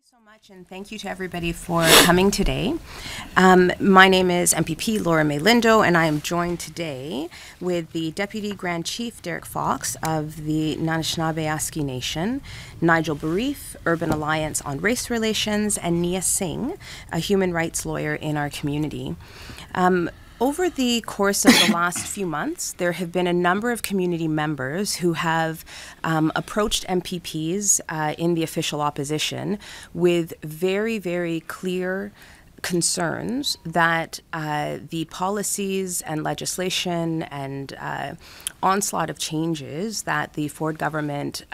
So much, and thank you to everybody for coming today. My name is MPP Laura May Lindo, and I am joined today with the Deputy Grand Chief Derek Fox of the Anishinaabe Nation, Nigel Barif, Urban Alliance on Race Relations, and Nia Singh, a human rights lawyer in our community. Over the course of the last few months, there have been a number of community members who have approached MPPs in the official opposition with very, very clear concerns that the policies and legislation and onslaught of changes that the Ford government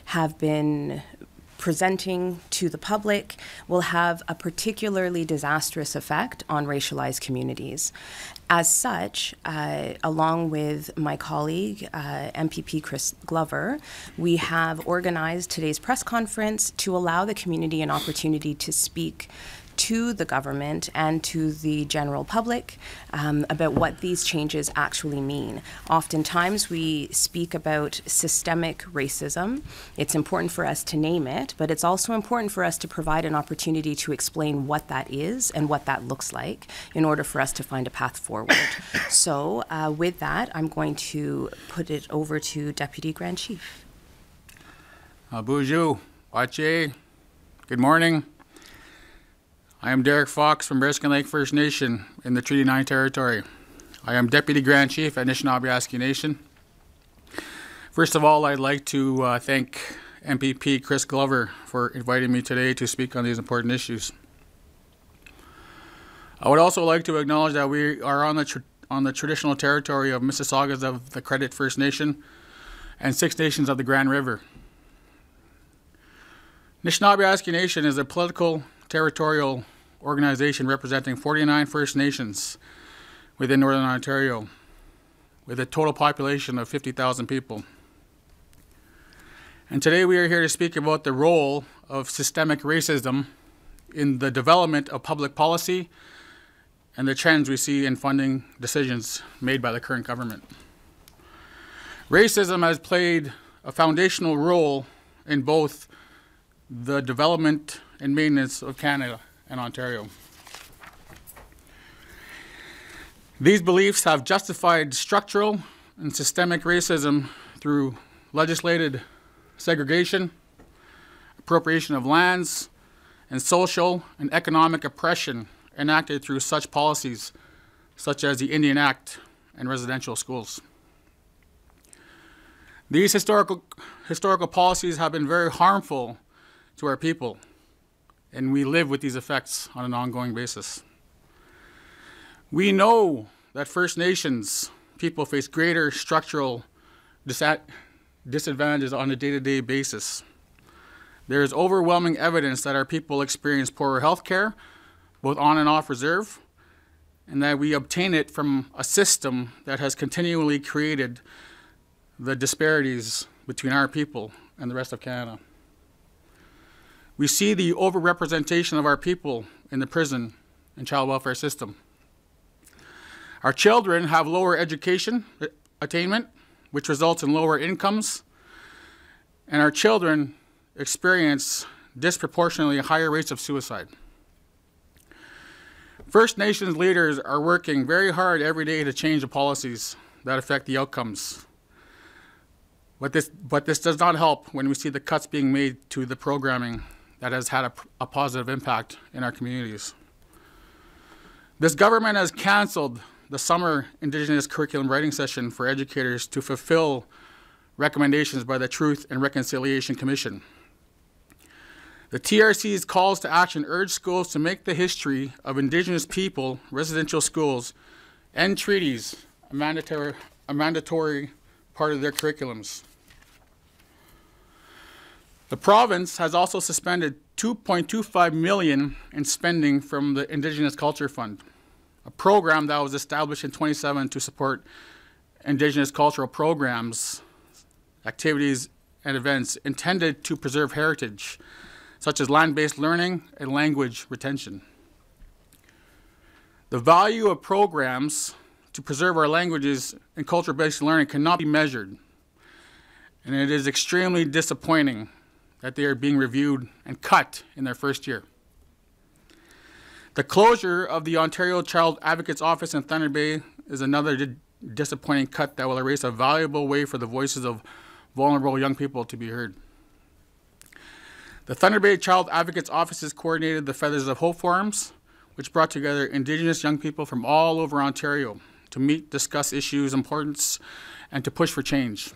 have been presenting to the public will have a particularly disastrous effect on racialized communities. As such, along with my colleague, MPP Glover, we have organized today's press conference to allow the community an opportunity to speak to the government and to the general public about what these changes actually mean. Oftentimes we speak about systemic racism. It's important for us to name it, but it's also important for us to provide an opportunity to explain what that is and what that looks like in order for us to find a path forward. So with that, I'm going to put it over to Deputy Grand Chief. Bonjour, Wache. Good morning. I am Derek Fox from Bearskin Lake First Nation in the Treaty 9 Territory. I am Deputy Grand Chief at Anishinaabe Nation. First of all, I'd like to thank MPP Chris Glover for inviting me today to speak on these important issues. I would also like to acknowledge that we are on the traditional territory of Mississaugas of the Credit First Nation and Six Nations of the Grand River. Anishinaabe Nation is a political territorial organization representing 49 First Nations within Northern Ontario, with a total population of 50,000 people. And today we are here to speak about the role of systemic racism in the development of public policy and the trends we see in funding decisions made by the current government. Racism has played a foundational role in both the development and maintenance of Canada and Ontario. These beliefs have justified structural and systemic racism through legislated segregation, appropriation of lands, and social and economic oppression enacted through such policies such as the Indian Act and residential schools. These historical policies have been very harmful to our people, and we live with these effects on an ongoing basis. We know that First Nations people face greater structural disadvantages on a day-to-day basis. There is overwhelming evidence that our people experience poorer health care, both on and off reserve, and that we obtain it from a system that has continually created the disparities between our people and the rest of Canada. We see the overrepresentation of our people in the prison and child welfare system. Our children have lower education attainment, which results in lower incomes, and our children experience disproportionately higher rates of suicide. First Nations leaders are working very hard every day to change the policies that affect the outcomes. But this does not help when we see the cuts being made to the programming that has had a positive impact in our communities. This government has canceled the summer Indigenous curriculum writing session for educators to fulfill recommendations by the Truth and Reconciliation Commission. The TRC's calls to action urge schools to make the history of Indigenous people residential schools and treaties a mandatory part of their curriculums. The province has also suspended $2.25 million in spending from the Indigenous Culture Fund, a program that was established in 2017 to support Indigenous cultural programs, activities, and events intended to preserve heritage, such as land-based learning and language retention. The value of programs to preserve our languages and culture-based learning cannot be measured, and it is extremely disappointing that they are being reviewed and cut in their first year. The closure of the Ontario Child Advocates Office in Thunder Bay is another disappointing cut that will erase a valuable way for the voices of vulnerable young people to be heard. The Thunder Bay Child Advocates Offices coordinated the Feathers of Hope forums, which brought together Indigenous young people from all over Ontario to meet, discuss issues, importance, and to push for change.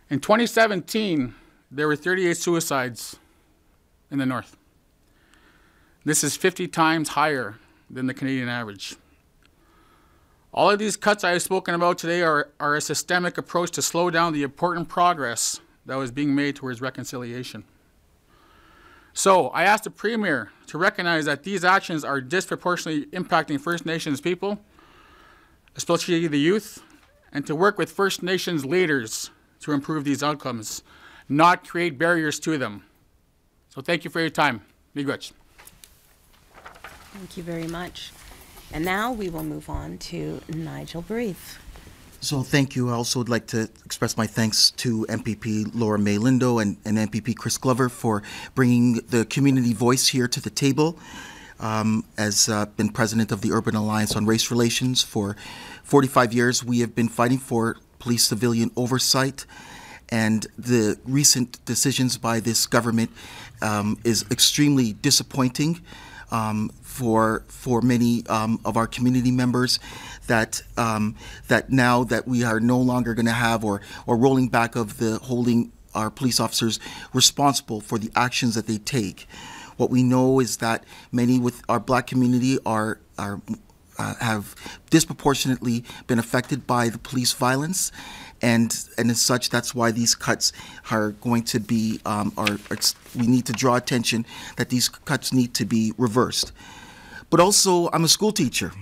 In 2017, there were 38 suicides in the North. This is 50 times higher than the Canadian average. All of these cuts I have spoken about today are a systemic approach to slow down the important progress that was being made towards reconciliation. So I asked the Premier to recognize that these actions are disproportionately impacting First Nations people, especially the youth, and to work with First Nations leaders to improve these outcomes, not create barriers to them. So thank you for your time. Miigwech. Thank you very much. And now we will move on to Nigel Brief. So thank you. I also would like to express my thanks to MPP Laura May Lindo and MPP Chris Glover for bringing the community voice here to the table. As been president of the Urban Alliance on Race Relations for 45 years, we have been fighting for police-civilian oversight, and the recent decisions by this government is extremely disappointing for many of our community members, that now that we are no longer going to have or rolling back of the holding our police officers responsible for the actions that they take. What we know is that many with our Black community have disproportionately been affected by the police violence, and as such, that's why these cuts are going to be, we need to draw attention that these cuts need to be reversed. But also, I'm a school teacher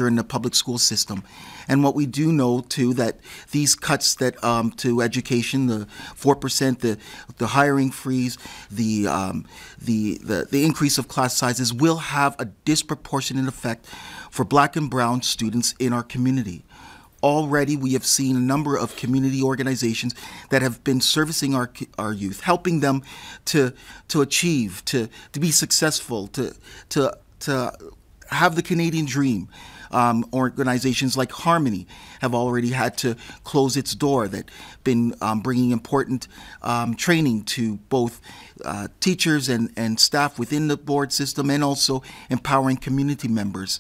in the public school system. And what we do know, too, that these cuts that to education, the 4%, the hiring freeze, the increase of class sizes will have a disproportionate effect for Black and Brown students in our community. Already, we have seen a number of community organizations that have been servicing our youth, helping them to achieve, to be successful, to have the Canadian dream. Organizations like Harmony have already had to close its door, that been bringing important training to both teachers and staff within the board system, and also empowering community members.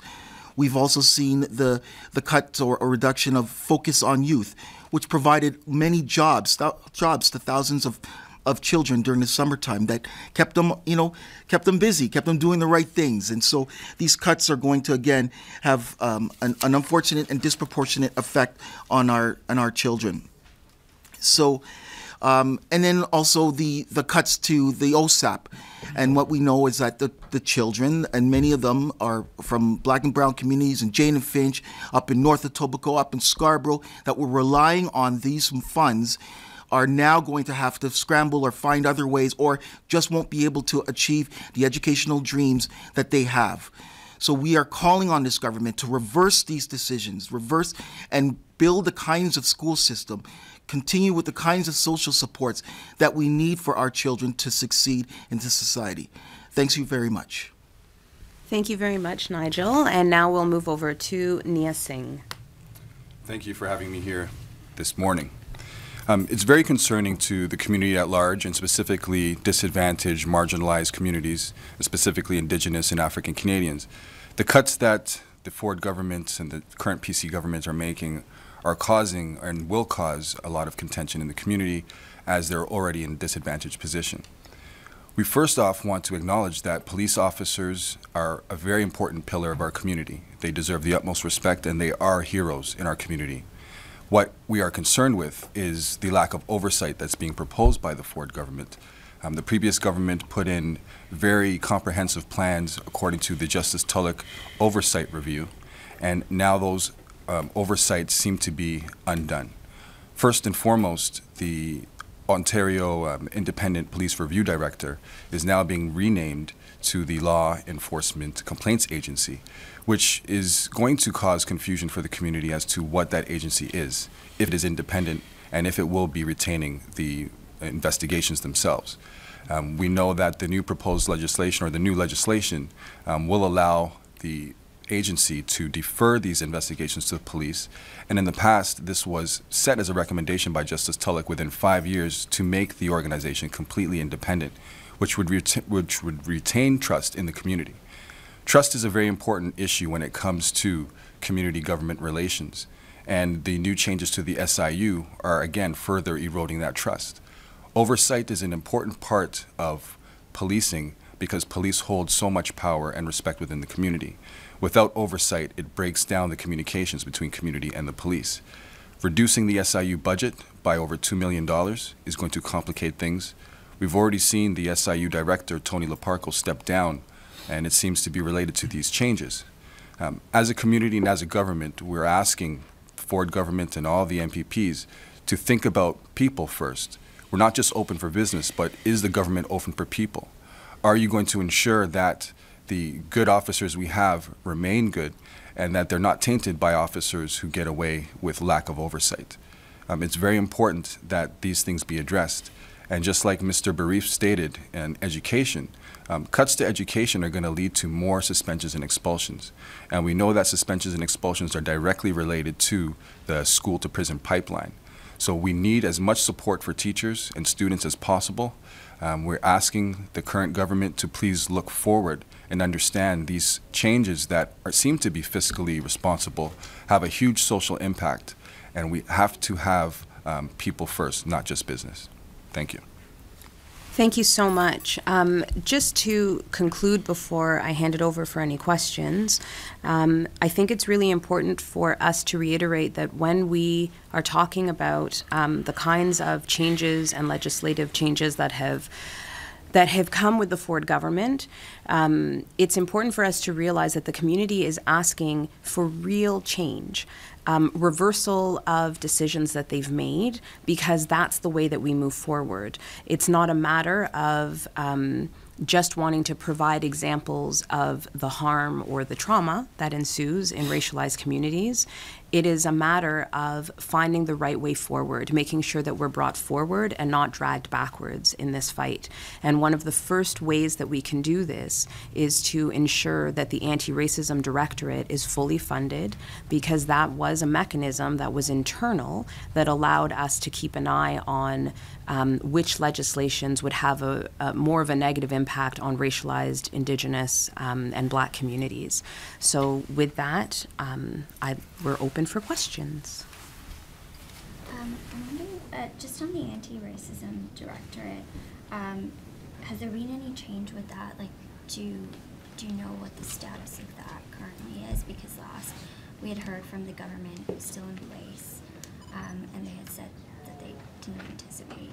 We've also seen the cut or reduction of focus on youth, which provided many jobs to thousands of children during the summertime, that kept them busy, kept them doing the right things. And so these cuts are going to, again, have an unfortunate and disproportionate effect on our children. So, and then also the cuts to the OSAP. And what we know is that the children, and many of them are from Black and Brown communities in Jane and Finch, up in North Etobicoke, up in Scarborough, that were relying on these funds, are now going to have to scramble or find other ways, or just won't be able to achieve the educational dreams that they have. So we are calling on this government to reverse these decisions, reverse and build the kinds of school system, continue with the kinds of social supports that we need for our children to succeed in this society. Thanks you very much. Thank you very much, Nigel. And now we'll move over to Nia Singh. Thank you for having me here this morning. It's very concerning to the community at large, and specifically disadvantaged, marginalized communities, specifically Indigenous and African Canadians. The cuts that the Ford government and the current PC government are making are causing and will cause a lot of contention in the community, as they're already in a disadvantaged position. We first off want to acknowledge that police officers are a very important pillar of our community. They deserve the utmost respect, and they are heroes in our community. What we are concerned with is the lack of oversight that's being proposed by the Ford government. The previous government put in very comprehensive plans according to the Justice Tulloch Oversight Review, and now those oversights seem to be undone. First and foremost, the Ontario Independent Police Review Director is now being renamed to the Law Enforcement Complaints Agency, which is going to cause confusion for the community as to what that agency is, if it is independent, and if it will be retaining the investigations themselves. We know that the new proposed legislation, or the new legislation, will allow the agency to defer these investigations to the police. And in the past, this was set as a recommendation by Justice Tulloch within 5 years to make the organization completely independent, which would retain trust in the community. Trust is a very important issue when it comes to community-government relations, and the new changes to the SIU are, again, further eroding that trust. Oversight is an important part of policing because police hold so much power and respect within the community. Without oversight, it breaks down the communications between community and the police. Reducing the SIU budget by over $2 million is going to complicate things. We've already seen the SIU director, Tony Laparco, step down, and it seems to be related to these changes. As a community and as a government, we're asking Ford government and all the MPPs to think about people first. We're not just open for business, but is the government open for people? Are you going to ensure that the good officers we have remain good and that they're not tainted by officers who get away with lack of oversight? It's very important that these things be addressed. And just like Mr. Barif stated in education, cuts to education are going to lead to more suspensions and expulsions. And we know that suspensions and expulsions are directly related to the school-to-prison pipeline. So we need as much support for teachers and students as possible. We're asking the current government to please look forward and understand these changes that seem to be fiscally responsible have a huge social impact. And we have to have people first, not just business. Thank you. Thank you so much. Just to conclude before I hand it over for any questions, I think it's really important for us to reiterate that when we are talking about the kinds of changes and legislative changes that have come with the Ford government, it's important for us to realize that the community is asking for real change. Reversal of decisions that they've made, because that's the way that we move forward. It's not a matter of just wanting to provide examples of the harm or the trauma that ensues in racialized communities. It is a matter of finding the right way forward, making sure that we're brought forward and not dragged backwards in this fight. And one of the first ways that we can do this is to ensure that the Anti-Racism Directorate is fully funded, because that was a mechanism that was internal that allowed us to keep an eye on which legislations would have a more of a negative impact on racialized, Indigenous, and Black communities. So with that, we're open for questions. I'm wondering, just on the Anti-Racism Directorate, has there been any change with that? Like, do you know what the status of that currently is? Because last we had heard from the government it was still in place, and they had said that they didn't anticipate,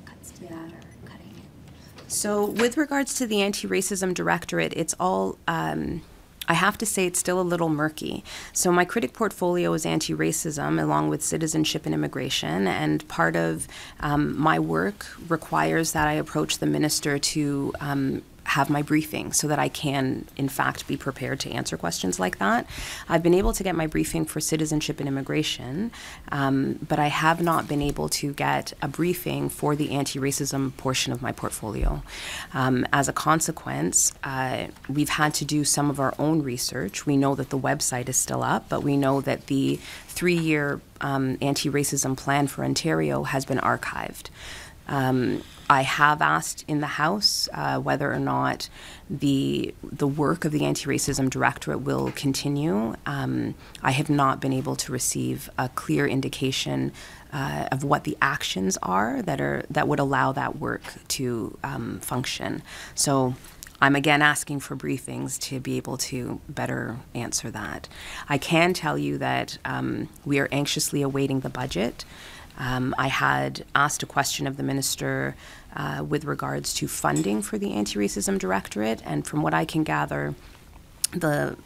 cuts to that or cutting it. So with regards to the Anti-Racism Directorate, it's all, I have to say it's still a little murky. So my critic portfolio is anti-racism along with citizenship and immigration, and part of my work requires that I approach the minister to have my briefing so that I can, in fact, be prepared to answer questions like that. I've been able to get my briefing for citizenship and immigration, but I have not been able to get a briefing for the anti-racism portion of my portfolio. As a consequence, we've had to do some of our own research. We know that the website is still up, but we know that the 3-year anti-racism plan for Ontario has been archived. I have asked in the House whether or not the work of the Anti-Racism Directorate will continue. I have not been able to receive a clear indication of what the actions are that would allow that work to function. So I'm again asking for briefings to be able to better answer that. I can tell you that we are anxiously awaiting the budget. I had asked a question of the minister with regards to funding for the Anti-Racism Directorate, and from what I can gather, the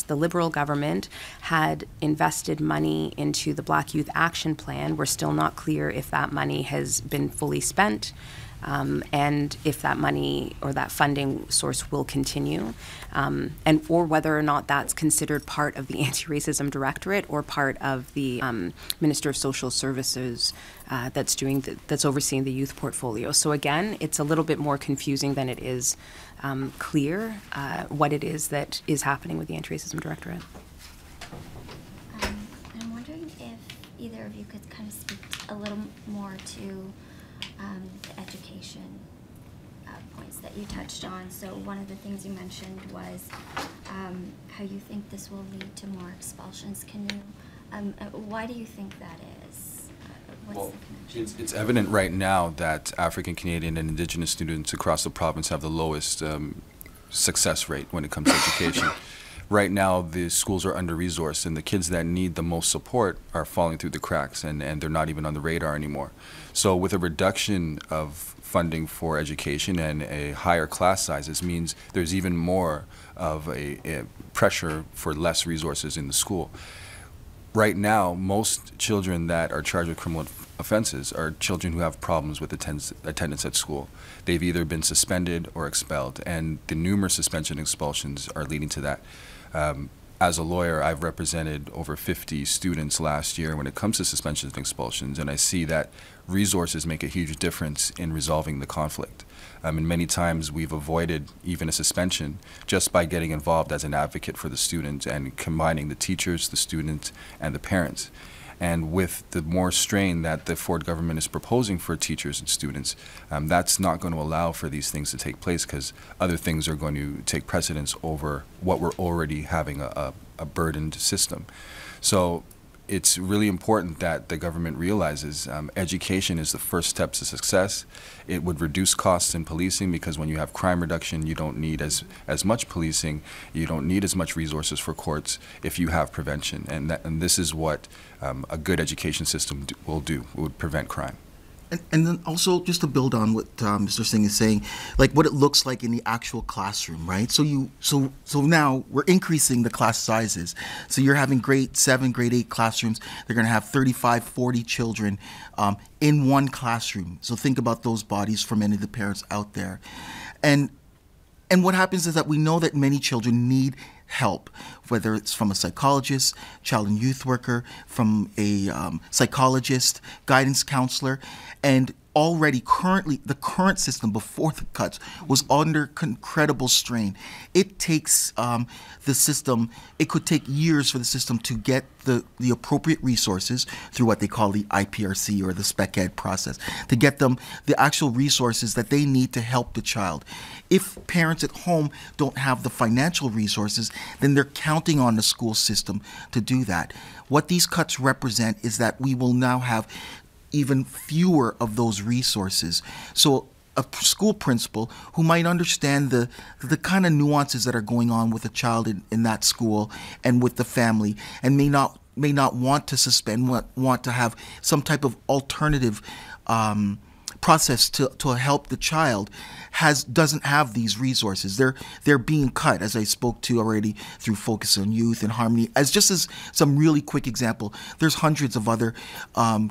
Liberal government had invested money into the Black Youth Action Plan. We're still not clear if that money has been fully spent, and if that money or that funding source will continue, and or whether or not that's considered part of the Anti-Racism Directorate or part of the Minister of Social Services that's overseeing the youth portfolio. So again, it's a little bit more confusing than it is clear what it is that is happening with the Anti-Racism Directorate. I'm wondering if either of you could kind of speak a little more to the education points that you touched on. So one of the things you mentioned was how you think this will lead to more expulsions. Can you, why do you think that is? What's the connection? It's evident right now that African Canadian and Indigenous students across the province have the lowest success rate when it comes to education. Right now, the schools are under-resourced, and the kids that need the most support are falling through the cracks, and they're not even on the radar anymore. So with a reduction of funding for education and a higher class sizes means there's even more of a pressure for less resources in the school. Right now, most children that are charged with criminal offenses are children who have problems with attendance at school. They've either been suspended or expelled, and the numerous suspension and expulsions are leading to that. As a lawyer, I've represented over 50 students last year when it comes to suspensions and expulsions, and I see that resources make a huge difference in resolving the conflict. And many times we've avoided even a suspension just by getting involved as an advocate for the student and combining the teachers, the students, and the parents. And with the more strain that the Ford government is proposing for teachers and students, that's not going to allow for these things to take place, because other things are going to take precedence over what we're already having a burdened system. So it's really important that the government realizes education is the first step to success. It would reduce costs in policing, because when you have crime reduction, you don't need as much policing, you don't need as much resources for courts if you have prevention. And this is what a good education system will do. It would prevent crime. And then also, just to build on what Mr. Singh is saying, like what it looks like in the actual classroom, right? So now we're increasing the class sizes. So you're having grade 7, grade 8 classrooms. They're going to have 35, 40 children in one classroom. So think about those bodies for many of the parents out there. And what happens is that we know that many children need help, whether it's from a psychologist, child and youth worker, from a psychologist, guidance counselor, and already currently the current system before the cuts was under incredible strain. It takes the system, it could take years for the system to get the appropriate resources through what they call the IPRC or the spec ed process, to get them the actual resources that they need to help the child. If parents at home don't have the financial resources, then they're counting on the school system to do that. What these cuts represent is that we will now have even fewer of those resources. So a school principal who might understand the kind of nuances that are going on with a child in that school and with the family, and may not want to suspend, want to have some type of alternative process to help the child, doesn't have these resources. They're being cut, as I spoke to already, through Focus on Youth and Harmony. As some really quick example, there's hundreds of other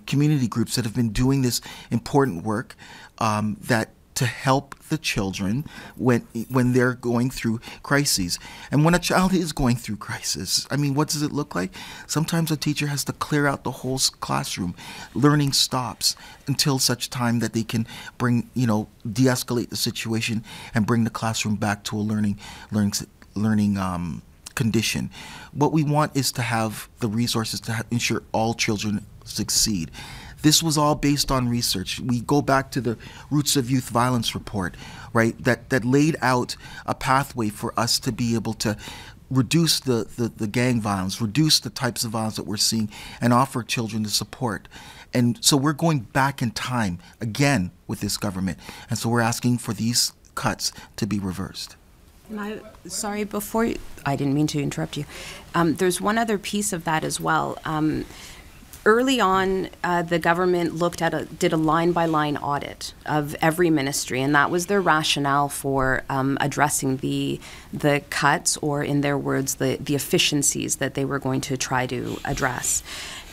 community groups that have been doing this important work to help the children when they're going through crises. And when a child is going through crisis, I mean, what does it look like? Sometimes a teacher has to clear out the whole classroom. Learning stops until such time that they can de-escalate the situation and bring the classroom back to a learning condition. What we want is to have the resources to ensure all children succeed. This was all based on research. We go back to the Roots of Youth Violence report, right, that laid out a pathway for us to be able to reduce the gang violence, reduce the types of violence that we're seeing, and offer children the support. And so we're going back in time again with this government. And so we're asking for these cuts to be reversed. Sorry, I didn't mean to interrupt you. There's one other piece of that as well. Early on, the government did a line-by-line audit of every ministry, and that was their rationale for addressing the cuts, or in their words, the efficiencies that they were going to try to address.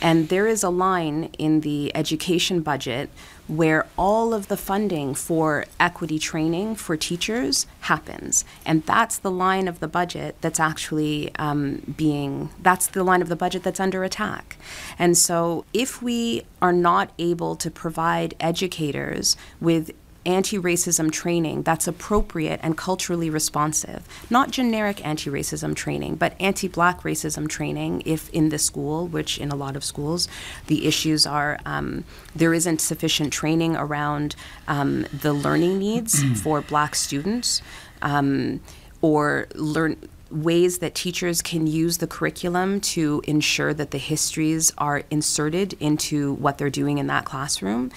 And there is a line in the education budget where all of the funding for equity training for teachers happens. And that's the line of the budget that's actually that's the line of the budget that's under attack. And so if we are not able to provide educators with anti-racism training that's appropriate and culturally responsive, not generic anti-racism training, but anti-Black racism training, if in the school, which in a lot of schools, the issues are there isn't sufficient training around the learning needs for Black students, or ways that teachers can use the curriculum to ensure that the histories are inserted into what they're doing in that classroom.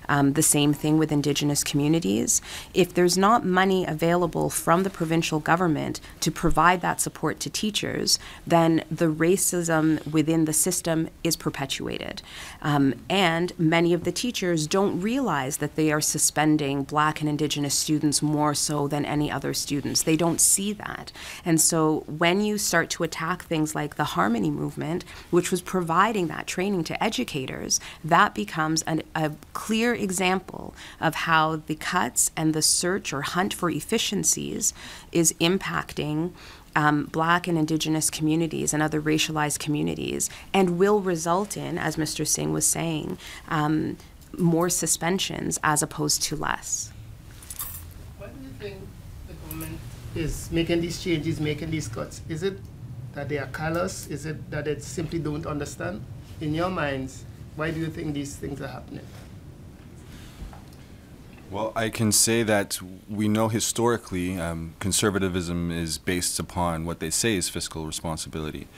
The same thing with Indigenous communities. If there's not money available from the provincial government to provide that support to teachers, then the racism within the system is perpetuated. And many of the teachers don't realize that they are suspending Black and Indigenous students more so than any other students. They don't see that. And so when you start to attack things like the Harmony movement, which was providing that training to educators, that becomes a clear example of how the cuts and the search or hunt for efficiencies is impacting Black and Indigenous communities and other racialized communities, and will result in, as Mr. Singh was saying, more suspensions as opposed to less. Why do you think the government is making these changes, making these cuts? Is it that they are callous? Is it that they simply don't understand? In your minds, why do you think these things are happening? Well, I can say that we know historically conservatism is based upon what they say is fiscal responsibility.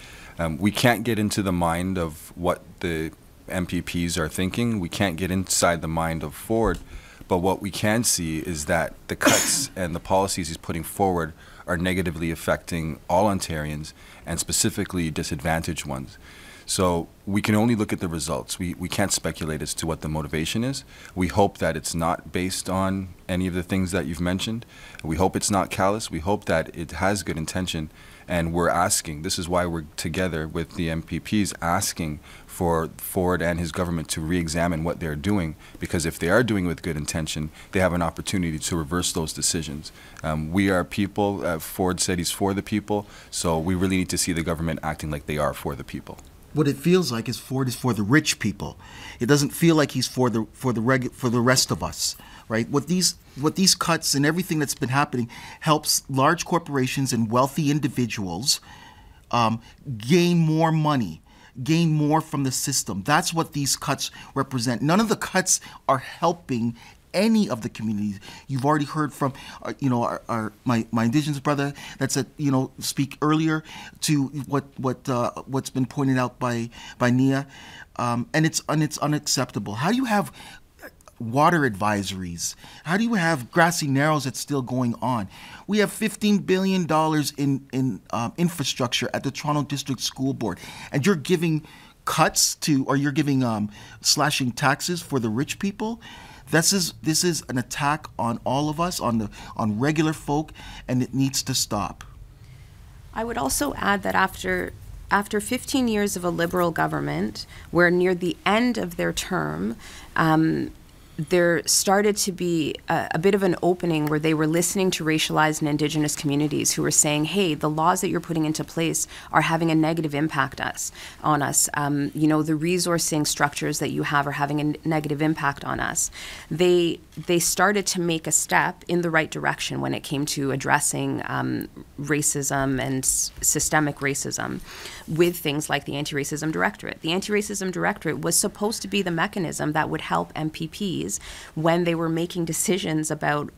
We can't get into the mind of what the MPPs are thinking. We can't get inside the mind of Ford. But what we can see is that the cuts and the policies he's putting forward are negatively affecting all Ontarians, and specifically disadvantaged ones. So we can only look at the results. We can't speculate as to what the motivation is. We hope that it's not based on any of the things that you've mentioned. We hope it's not callous. We hope that it has good intention. And we're asking, this is why we're together with the MPPs asking for Ford and his government to re-examine what they're doing, because if they are doing it with good intention, they have an opportunity to reverse those decisions. We are people. Ford said he's for the people, so we really need to see the government acting like they are for the people. What it feels like is Ford is for the rich people. It doesn't feel like he's for the rest of us, right? What these cuts and everything that's been happening helps large corporations and wealthy individuals gain more money, gain more from the system. That's what these cuts represent. None of the cuts are helping any of the communities. You've already heard from, my Indigenous brother that said, speak earlier to what's been pointed out by Nia, and it's unacceptable. How do you have water advisories? How do you have grassy narrows that's still going on? We have $15 billion in infrastructure at the Toronto District School Board, and you're giving cuts to, or you're giving slashing taxes for the rich people. This is an attack on all of us, on regular folk, and it needs to stop. I would also add that after 15 years of a Liberal government, where near the end of their term, there started to be a bit of an opening where they were listening to racialized and Indigenous communities who were saying, hey, the laws that you're putting into place are having a negative impact on us. The resourcing structures that you have are having a negative impact on us. They started to make a step in the right direction when it came to addressing racism and systemic racism with things like the Anti-Racism Directorate. The Anti-Racism Directorate was supposed to be the mechanism that would help MPPs when they were making decisions about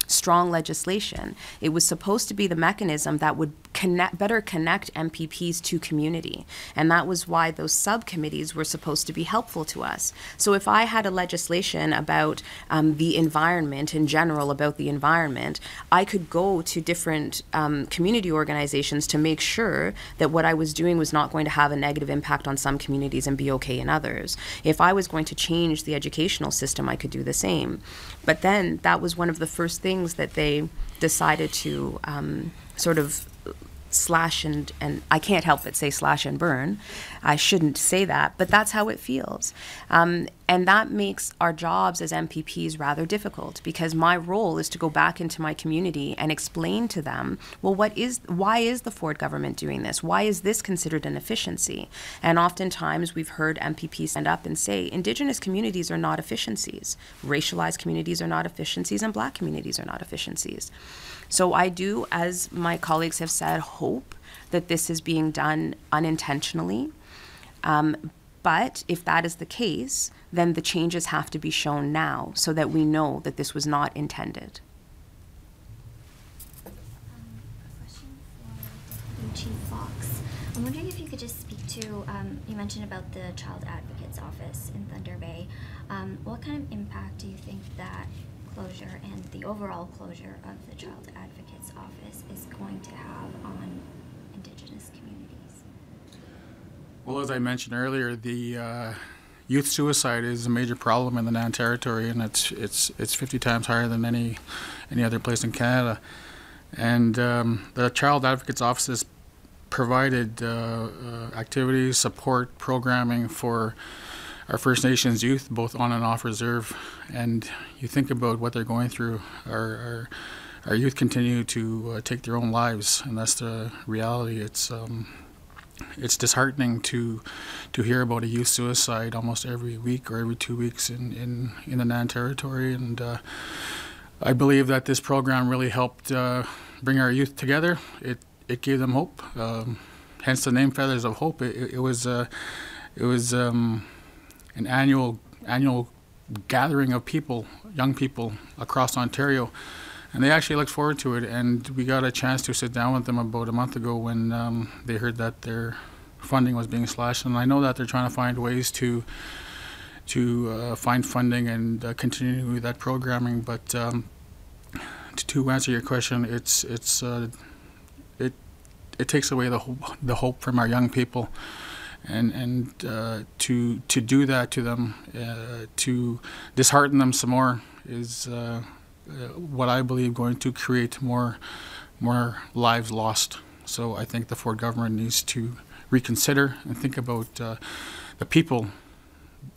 strong legislation. It was supposed to be the mechanism that would better connect MPPs to community. And that was why those subcommittees were supposed to be helpful to us. So if I had a legislation about the environment in general, about the environment, I could go to different community organizations to make sure that what I was doing was not going to have a negative impact on some communities and be okay in others. If I was going to change the educational system, I could do the same. But then that was one of the first things that they decided to sort of slash and I can't help but say slash and burn. I shouldn't say that, but that's how it feels. And that makes our jobs as MPPs rather difficult, because my role is to go back into my community and explain to them, well, why is the Ford government doing this? Why is this considered an efficiency? And oftentimes we've heard MPPs stand up and say, Indigenous communities are not efficiencies. Racialized communities are not efficiencies, and Black communities are not efficiencies. So I do, as my colleagues have said, hope that this is being done unintentionally. But if that is the case, then the changes have to be shown now so that we know that this was not intended. A question for Deputy Chief Fox. I'm wondering if you could just speak to, you mentioned about the Child Advocate's Office in Thunder Bay. What kind of impact do you think that closure and the overall closure of the Child Advocate's Office is going to have on Indigenous communities? Well, as I mentioned earlier, the youth suicide is a major problem in the Nan Territory, and it's 50 times higher than any other place in Canada. And the Child Advocate's Office has provided activities, support, programming for our First Nations youth, both on and off reserve. And you think about what they're going through. Our youth continue to take their own lives, and that's the reality. It's disheartening to hear about a youth suicide almost every week or every 2 weeks in the Nan Territory. And I believe that this program really helped bring our youth together. It gave them hope. Hence the name Feathers of Hope. It was an annual gathering of people, young people across Ontario, and they actually looked forward to it. And we got a chance to sit down with them about a month ago when they heard that their funding was being slashed. And I know that they're trying to find ways to find funding and continue that programming. But to answer your question, it takes away the hope from our young people. And to do that to them, to dishearten them some more, is what I believe going to create more lives lost. So I think the Ford government needs to reconsider and think about the people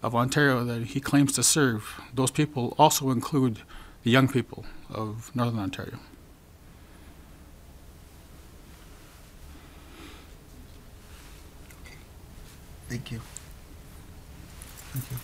of Ontario that he claims to serve. Those people also include the young people of Northern Ontario. Thank you. Thank you.